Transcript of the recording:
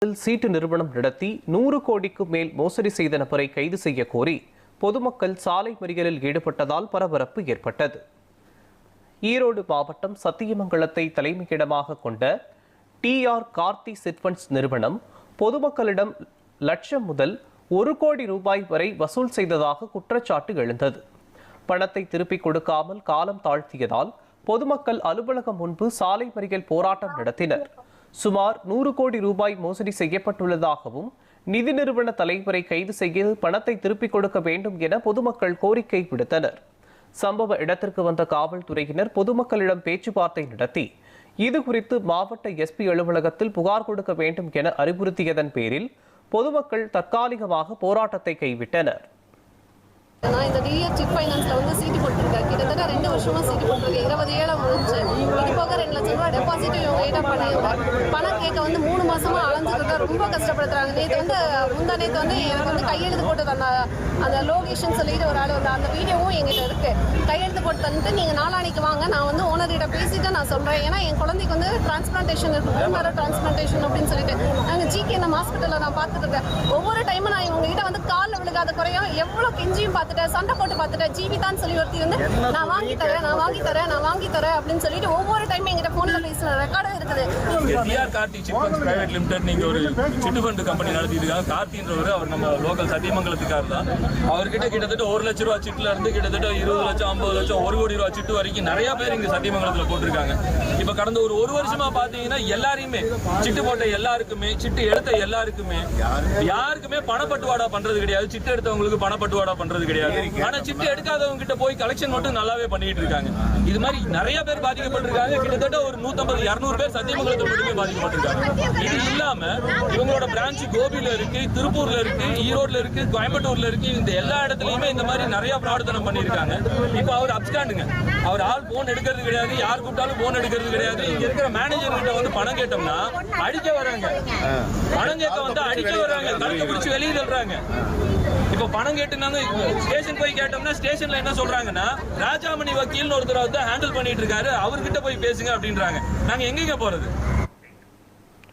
சீட்டு நிறுவனம் நடத்தி 100 கோடிக்கும் மேல் மோசடி செய்த நபரை கைது செய்ய கோரி பொதுமக்கள் சாலை மறியலில் ஈடுபட்டதால் பரபரப்பு ஏற்பட்டது. ஈரோடு மாவட்டம் சத்தியமங்கலத்தை தலைமையிடமாக கொண்ட TR கார்த்தி சிட்ஃபண்ட்ஸ் நிறுவனம் பொதுமக்களிடம் லட்சம் முதல் 1 கோடி ரூபாய் வரை வசூல் செய்ததாக குற்றச்சாட்டு எழுந்தது. பணத்தை திருப்பிக் கொடுக்காமல் காலம் தாழ்த்தியதால் பொதுமக்கள் அலுவலகம் முன்பு சாலை மறியல் போராட்டம் நடத்தினர். சுமார் 100 கோடி ரூபாய் மோசடி செய்யப்பட்டுள்ளதாகவும் நிதி நிறுவன தலைவரை கைது செய்து பணத்தை திருப்பிக் கொடுக்க வேண்டும் என பொதுமக்கள் கோரிக்கை விடுத்தனர். சம்பவ இடத்திற்கு வந்த காவல்துறையினர் பொதுமக்களிடம் பேச்சுவார்த்தை நடத்தி இது குறித்து மாவட்ட SP அலுவலகத்தில் புகார் கொடுக்க வேண்டும் என அறிவுறுத்தியதன் பேரில் பொதுமக்கள் தற்காலிகமாக போராட்டத்தை கைவிட்டனர். நான் இந்த டிஆர் சிட் ஃபைனான்ஸ்ல சீட்டு போட்டிருக்கேன். கிட்டத்தட்ட 2 வருஷமா சீட்டு போட்டிருக்கேன். 20 ஏழை முடிஞ்சு இது போக 2 லட்சம் ரூபாய் டெபாசிட் இவங்க ஏட்டா பண்ணியிருந்தேன். பணம் கேட்க 3 மாசமா அலைஞ்சிட்டு ரொம்ப கஷ்டப்படுத்துறாங்க. நேற்று எனக்கு கையெழுத்து போட்டு அந்த லோகேஷன் சொல்லிட்டு ஒரு ஆள் அந்த வீடியோவும் எங்கிட்ட இருக்கு. கையெழுத்து போட்டு தந்துட்டு நீங்க நாளானிக்கு வாங்க, நான் ஓனர்கிட்ட பேசிட்டு நான் சொல்றேன். ஏன்னா என் குழந்தைக்கு டிரான்ஸ்பிளான்டேஷன் இருக்கு, பூமர டிரான்ஸ்பிளான்டேஷன் அப்படின்னு சொல்லிட்டு நாங்கள் GKNM ஹாஸ்பிட்டலில் நான் பார்த்துட்டு இருக்கேன். ஒவ்வொரு டைமும் நான் இவங்க கிட்ட காலில் விழுகாத குறையும் எவ்வளோ கெஞ்சியும் பார்த்துட்டேன், சண்டை போட்டு பார்த்துட்டேன். ஜீவிதான்னு சொல்லி ஒருத்தி நான் வாங்கி தரேன் அப்படின்னு சொல்லிட்டு ஒவ்வொரு டைம் எங்கிட்ட போன்ல பேசுற ரெக்கார்டும் இருக்குது. TR Karthi chit funds private limited நீங்க ஒரு சிட்டு ஃபண்ட் கம்பெனி நடத்திருக்காங்க. கார்த்தின்றவர் அவர் நம்ம லோக்கல் சத்தியமங்கலத்துக்காரர் தான். அவர்கிட்ட கிட்டத்தட்ட 1 லட்ச ரூபாய் சிட்டுல இருந்து கிட்டத்தட்ட 20 லட்சம் 50 லட்சம் 1 கோடி ரூபாய் சிட்டு வரைக்கும் நிறைய பேர் இங்க சத்தியமங்கலத்துல போட்டிருக்காங்க. இப்ப கடந்த ஒரு வருஷமா பாத்தீங்கன்னா எல்லாரையுமே சிட்டு போட்ட எல்லாருக்குமே சிட்டு எடுத்த எல்லாருக்குமே யாருக்குமே பணப்பட்டுவாடா பண்றது கிடையாது. சிட்டு எடுத்தவங்களுக்கு பணப்பட்டுவாடா பண்றது கிடையாது. ஆனா சிட்டு எடுக்காதவங்க கிட்ட போய் கலெக்ஷன் மட்டும் நல்லாவே பண்ணிட்டு இருக்காங்க. இது மாதிரி நிறைய பேர் பாதிக்கப்பட்டிருக்காங்க. கிட்டத்தட்ட ஒரு 150-200 பேர் சத்தியமங்கலத்தில் மட்டுமே பாதிக்கப்பட்டிருக்காங்க. இது இல்லாம இவங்களோட பிரான்ச் கோபியில இருக்கு, திருப்பூர்ல இருக்கு, ஈரோடுல இருக்கு, கோயம்புத்தூர்ல இருக்கு. இந்த எல்லா இடத்துலயுமே இந்த மாதிரி நிறைய பிரார்த்தனை பண்ணிருக்காங்க. இப்ப அவர் அப்ஸ்டாண்டுங்க, அவர் ஆள் போன் எடுக்கிறது கிடையாது, யார் கூப்பிட்டாலும் போன் எடுக்கிறது கிடையாது. இங்க இருக்கிற மேனேஜர் கிட்ட பணம் கேட்டோம்னா அடிக்க வராங்க, பணம் கேட்க அடிக்க வராங்க, கழுத்தை பிடிச்சி வெளியே தள்ளுறாங்க. இப்ப பணம் கேட்டுனாங்க ஸ்டேஷன் போய் கேட்டோம்னா ஸ்டேஷன்ல என்ன சொல்றாங்கன்னா ராஜாமணி வக்கீல்னு ஒருத்தர் ஹேண்டில் பண்ணிட்டு இருக்காரு, அவர்கிட்ட போய் பேசுங்க அப்படின்றாங்க. நாங்க எங்கெங்க போறது?